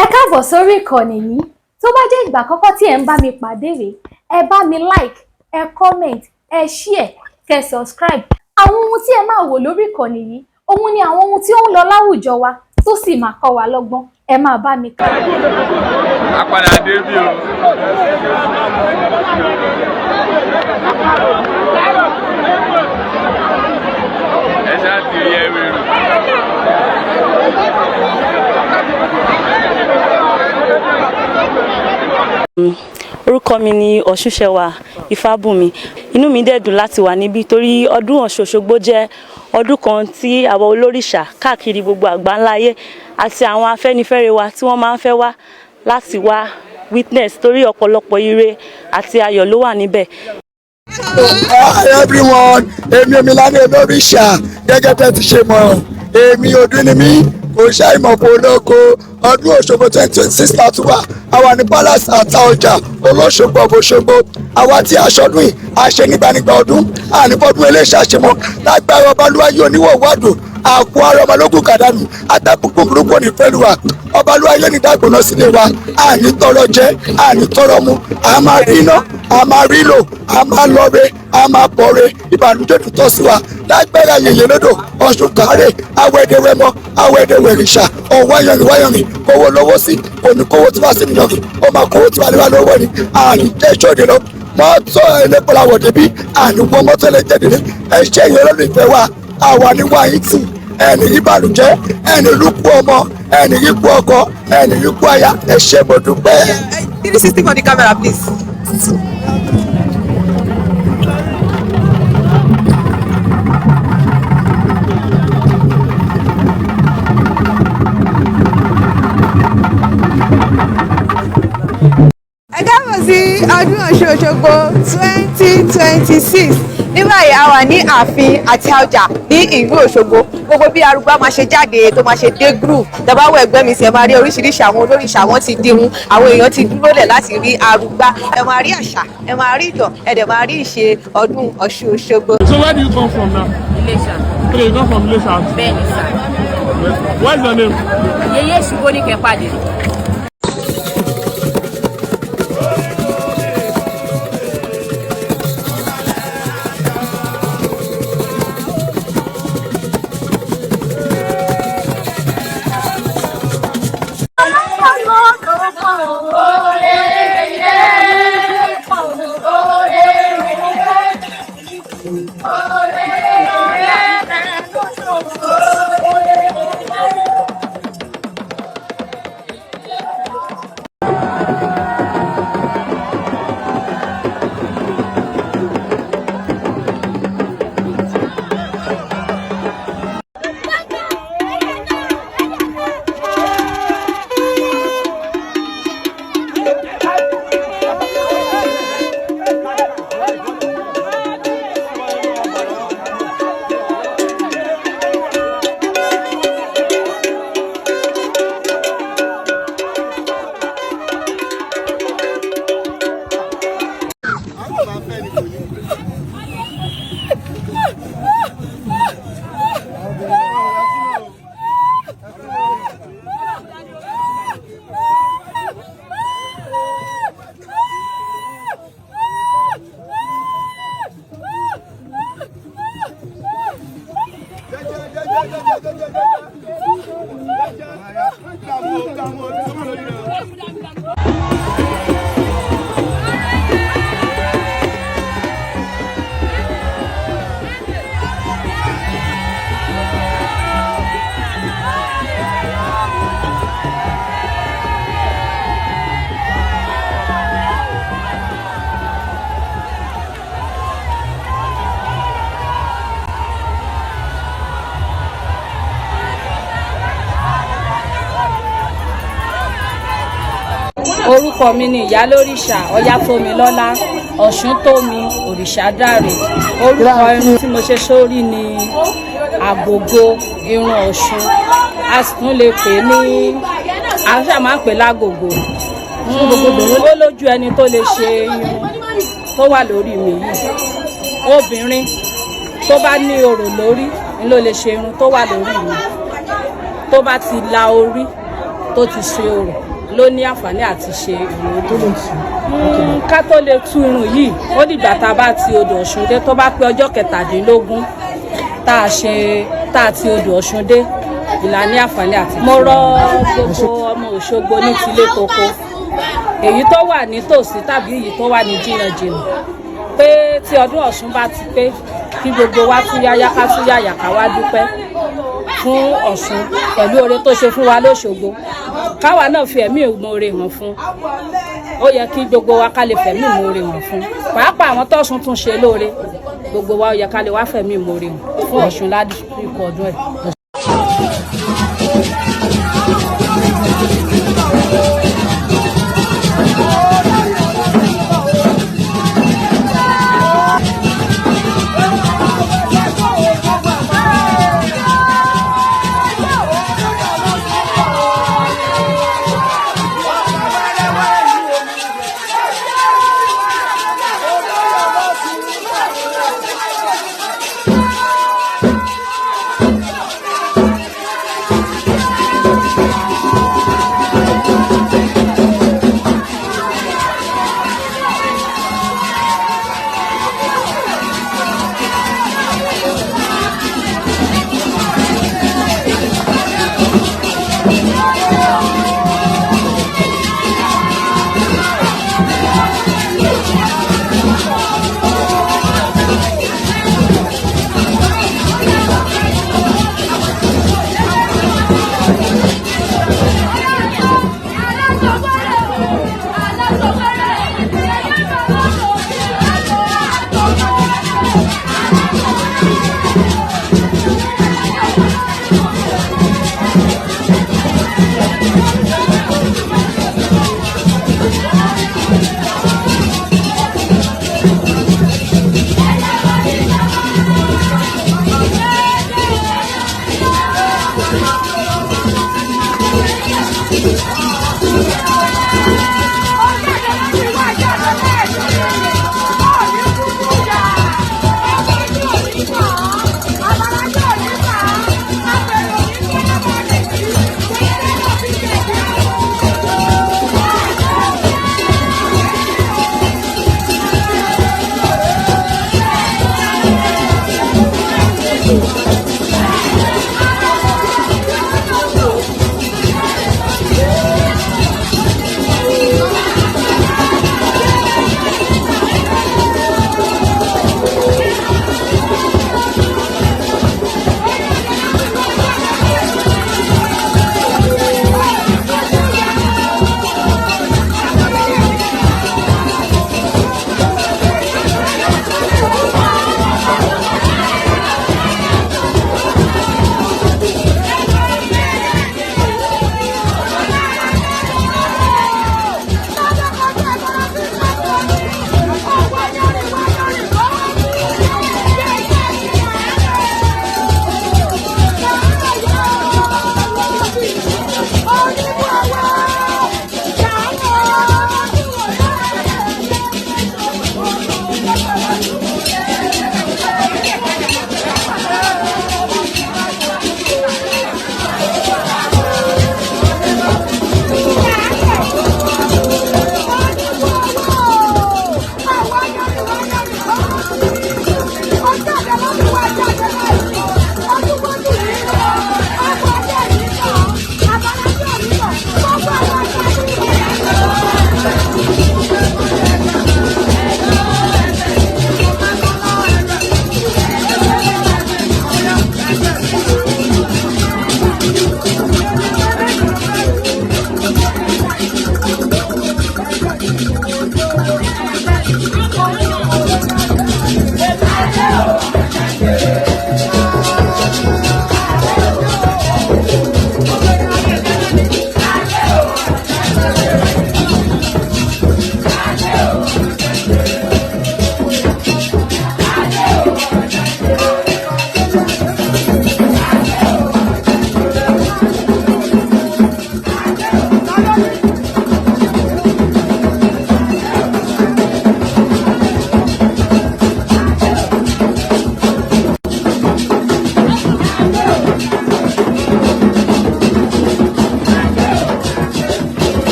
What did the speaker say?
Ẹ káàbọ̀ sórí ìkànnì yìí. Tó bá jẹ́ ìgbà àkọ́kọ́ tí ẹ ń bá mi pàdé rèé, ẹ bá mi like, ẹ comment, ẹ share, kẹ́ subscribe. Àwọn ohun tí ẹ máa wò lórí ìkànnì yìí, òun ni àwọn ohun tí ó ń lọ láwùjọ wa tó sì máa kọ́ wa lọ́gbọ́n. Ẹ máa bá mi kà. A padà dé bí o. Ẹ ṣáà ti yẹ wẹ̀rù. Orúkọ mi ni Ọ̀ṣunṣẹwà Ifábùnmi. Inú mi dẹ̀ dùn láti wà níbí torí ọdún Ọ̀ṣun Òṣogbo jẹ́ ọdún kan tí àwọn olórìṣà káàkiri gbogbo àgbáńláyé àti àwọn afẹ́nifẹ́re wa tí wọ́n máa ń fẹ́ wá láti wá witness torí ọ̀pọ̀lọpọ̀ ire àti ayọ̀ ló wà níbẹ̀. Hi everyone, èmi Omilani olórìṣà gẹ́gẹ́ bẹ́ẹ̀ ti ṣe mọ̀, èmi ọdún ni mí, kò ṣàì mọ̀ fún olóko. Ọdún Òṣogbo 2026 láti wá, àwa ní Palace àta ọjà olóṣogbo Òṣogbo. Àwa tí aṣọ́dún yìí, a ṣe nígbànígbà ọdún, àníbọ́dún eléṣà ṣe mọ́, lágbára Ọbalúwa yóò níwọ̀ wádùn, àpò ara ọmọlógún kàdánù, àtàkùnkùn burúkú ní pẹ̀lú wa. Ọbalúwa yóò ní dàgbòná sílé wa, àní tọrọ jẹ, àní tọrọ mu, a máa rí iná, a máa rí lò, a máa lọre, a máa bọ̀re, ìbànújẹ́ tó tọ́ sí wa. Lágbára yèyé lódò, Ọ̀ṣun kàárẹ̀, awẹ́dẹ̀wẹ́mọ́, awẹ́dẹ̀wẹ̀rìṣà, ọ̀wáyọ̀nìwáyọ̀nì, kówó lọ́wọ́ sí, kò ní kówó tí wàá sí nìyàn kì, ó máa kówó tí wàá lé wa lọ́wọ́ ni, àní jẹ́ ìṣòdì lọ. Mọ́tò ẹlẹ́pọ̀láwọ̀ débi, àní wọ́n mọ́tò ẹlẹ́jẹ̀dẹ̀lẹ́, ẹ ṣe ìyẹn lọ́dún ìfẹ́ wa, àwa ní wáyé tì, ẹni yìí bàlùjẹ́, ẹni lùkú ọmọ, ẹni yìí kú ọkọ, ẹni yìí kú aya, ẹ ṣé mo dúpẹ́. 360 for the camera, please. Ẹ káàbọ̀ sí ọdún Ọ̀ṣun Òṣogbo 2026. Ní báyìí a wà ní ààfin àti ọjà ní ìlú Òṣogbo. Gbogbo bí Arugba máa ṣe jáde tó máa ṣe dé group. Tẹ́bá wo ẹgbẹ́ mi sí ẹ máa rí oríṣiríṣi àwọn olóríṣà wọn ti dirun. Àwọn èèyàn ti dúró lẹ̀ láti rí Arugba. Ẹ máa rí àṣà, ẹ máa rí ìtàn, ẹ dẹ̀ máa rí ìṣe ọdún Ọ̀ṣun Òṣogbo. So where do you come from now? Ilesha. Okay, you come from Ilesha. Bẹ́ẹ̀ni sà. What's your name? Yeye Ṣugbọn ní kẹpàdé. Orúkọ mi ni Ìyálórìṣà Ọ̀yáfómilọ́lá Ọ̀ṣuntómi Òrìṣàdáre. Orúkọ irun tí mo ṣe sórí ni àgògò irun Ọ̀ṣun. A sì tún lè pè ní àṣà máa ń pè lágògò. Ó lójú ẹni tó lè ṣe irun tó wà lórí mi yìí. Obìnrin tó bá ní orò lórí ni ló lè ṣe irun tó wà lórí mi. Tó bá ti la orí tó ti ṣe orò ló ní àǹfààní àti ṣe ìròdò. Ká tó lè tú irun yìí ó dìgbà tá a bá ti odò Ọ̀ṣun dé, tó bá pé ọjọ́ 17 tá a ti odò Ọ̀ṣun dé ìlà ní àǹfààní àti. Mo rọ gbogbo ọmọ Òṣogbo ní tilé toko, èyí tó wà nítòsí tàbí èyí tó wà ní jìnnàjìnnà, pé tí ọdún Ọ̀ṣun bá ti pé kí gbogbo wa tún yáyá ká tún yáyà ká wá dúpẹ́ fún Ọ̀ṣun pẹ̀lú oore tó ṣe fún wa lóṣogbo. Káwa náà fi ẹ̀mí ìmoore hàn fún. Ó yẹ kí gbogbo wa ká lè fẹ̀mí ìmoore hàn fún. Pàápàá àwọn tọ́ṣun tún ṣe lóore, gbogbo wa ó yẹ ká lè wá fẹ̀mí ìmoore hàn fún Ọ̀ṣun ládùúgbò ọdún ẹ̀.